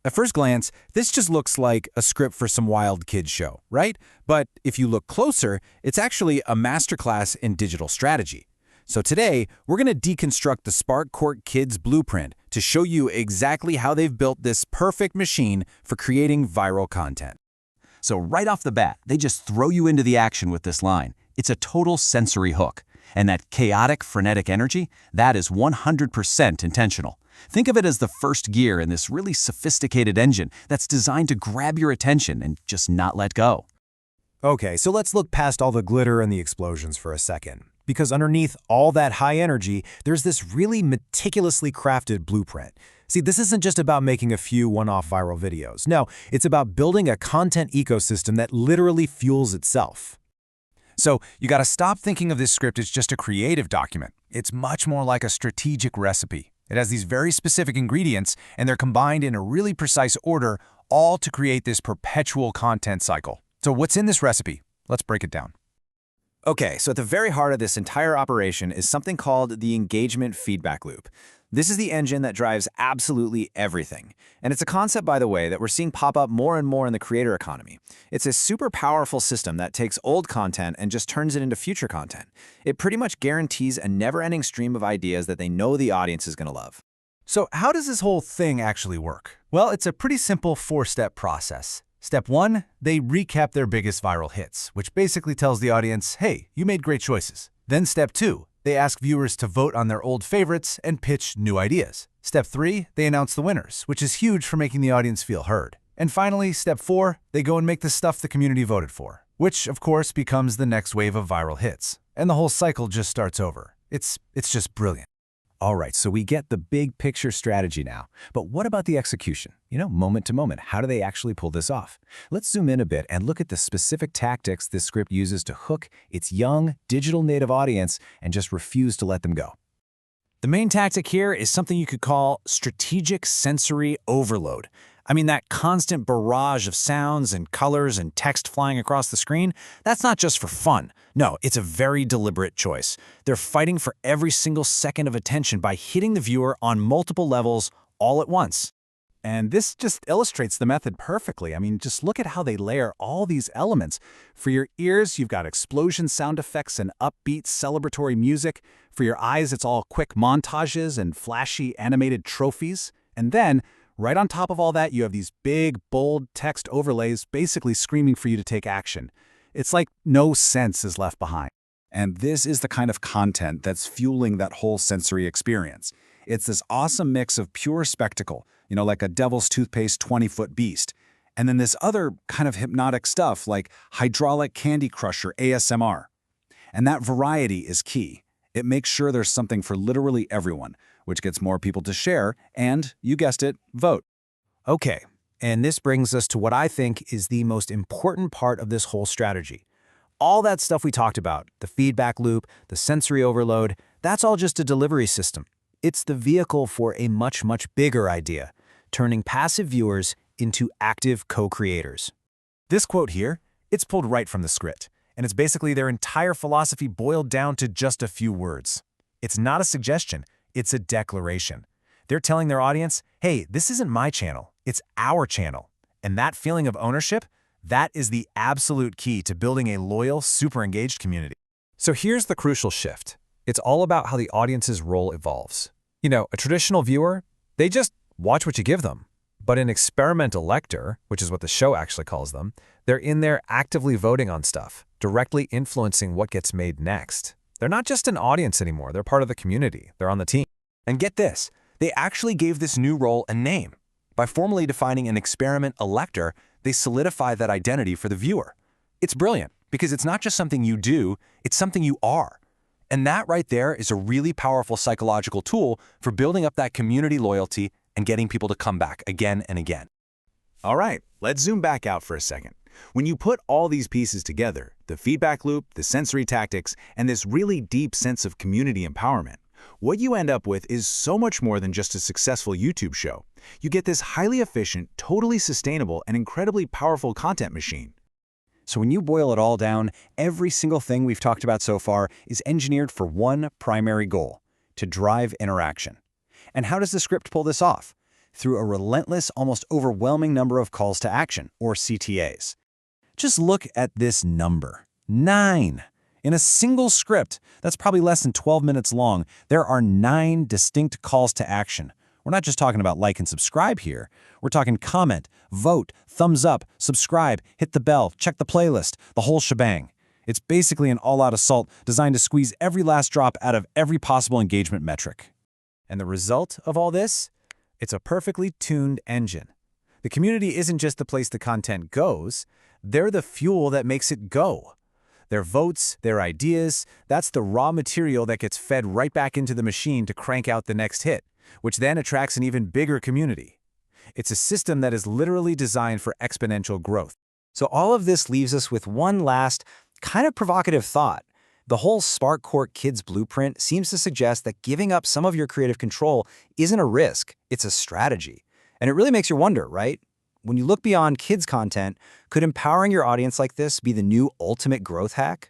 At first glance, this just looks like a script for some wild kids show, right? But if you look closer, it's actually a masterclass in digital strategy. So today, we're going to deconstruct the SparkQuarkKids blueprint to show you exactly how they've built this perfect machine for creating viral content. So right off the bat, they just throw you into the action with this line. It's a total sensory hook. And that chaotic, frenetic energy, that is 100% intentional. Think of it as the first gear in this really sophisticated engine that's designed to grab your attention and just not let go. Okay, so let's look past all the glitter and the explosions for a second. Because underneath all that high energy, there's this really meticulously crafted blueprint. See, this isn't just about making a few one-off viral videos. No, it's about building a content ecosystem that literally fuels itself. So you gotta stop thinking of this script as just a creative document. It's much more like a strategic recipe. It has these very specific ingredients, and they're combined in a really precise order, all to create this perpetual content cycle. So what's in this recipe? Let's break it down. Okay, so at the very heart of this entire operation is something called the engagement feedback loop. This is the engine that drives absolutely everything. And it's a concept, by the way, that we're seeing pop up more and more in the creator economy. It's a super powerful system that takes old content and just turns it into future content. It pretty much guarantees a never-ending stream of ideas that they know the audience is going to love. So how does this whole thing actually work? Well, it's a pretty simple four-step process. Step 1, they recap their biggest viral hits, which basically tells the audience, hey, you made great choices. Then Step 2, they ask viewers to vote on their old favorites and pitch new ideas. Step 3, they announce the winners, which is huge for making the audience feel heard. And finally, Step 4, they go and make the stuff the community voted for, which of course becomes the next wave of viral hits. And the whole cycle just starts over. It's just brilliant. All right, so we get the big picture strategy now. But what about the execution? Moment to moment, how do they actually pull this off? Let's zoom in a bit and look at the specific tactics this script uses to hook its young, digital native audience and just refuse to let them go. The main tactic here is something you could call strategic sensory overload. I mean, that constant barrage of sounds and colors and text flying across the screen, that's not just for fun. No, it's a very deliberate choice. They're fighting for every single second of attention by hitting the viewer on multiple levels all at once. And this just illustrates the method perfectly. I mean, just look at how they layer all these elements. For your ears, you've got explosion sound effects and upbeat celebratory music. For your eyes, it's all quick montages and flashy animated trophies. And then, right on top of all that, you have these big, bold text overlays basically screaming for you to take action. It's like no sense is left behind. And this is the kind of content that's fueling that whole sensory experience. It's this awesome mix of pure spectacle, like a devil's toothpaste 20-foot beast, and then this other kind of hypnotic stuff like hydraulic candy crusher ASMR. And that variety is key. It makes sure there's something for literally everyone, which gets more people to share and, you guessed it, vote. Okay, and this brings us to what I think is the most important part of this whole strategy. All that stuff we talked about, the feedback loop, the sensory overload, that's all just a delivery system. It's the vehicle for a much, much bigger idea, turning passive viewers into active co-creators. This quote here, it's pulled right from the script, and it's basically their entire philosophy boiled down to just a few words. It's not a suggestion, it's a declaration. They're telling their audience, hey, this isn't my channel, it's our channel. And that feeling of ownership, that is the absolute key to building a loyal, super engaged community. So here's the crucial shift. It's all about how the audience's role evolves. A traditional viewer, they just watch what you give them. But an experimental lector, which is what the show actually calls them, they're in there actively voting on stuff, directly influencing what gets made next. They're not just an audience anymore, they're part of the community, they're on the team. And get this, they actually gave this new role a name. By formally defining an experiment elector, they solidify that identity for the viewer. It's brilliant, because it's not just something you do, it's something you are. And that right there is a really powerful psychological tool for building up that community loyalty and getting people to come back again and again. All right, let's zoom back out for a second. When you put all these pieces together, the feedback loop, the sensory tactics, and this really deep sense of community empowerment, what you end up with is so much more than just a successful YouTube show. You get this highly efficient, totally sustainable, and incredibly powerful content machine. So when you boil it all down, every single thing we've talked about so far is engineered for one primary goal: to drive interaction. And how does the script pull this off? through a relentless, almost overwhelming number of calls to action, or CTAs. Just look at this number, 9. In a single script that's probably less than 12 minutes long, there are 9 distinct calls to action. We're not just talking about like and subscribe here. We're talking comment, vote, thumbs up, subscribe, hit the bell, check the playlist, the whole shebang. It's basically an all-out assault designed to squeeze every last drop out of every possible engagement metric. And the result of all this? It's a perfectly tuned engine. The community isn't just the place the content goes, they're the fuel that makes it go. Their votes, their ideas, that's the raw material that gets fed right back into the machine to crank out the next hit, which then attracts an even bigger community. It's a system that is literally designed for exponential growth. So all of this leaves us with one last, kind of provocative thought. The whole SparkQuarkKids blueprint seems to suggest that giving up some of your creative control isn't a risk, it's a strategy. And it really makes you wonder, right? When you look beyond kids' content, could empowering your audience like this be the new ultimate growth hack?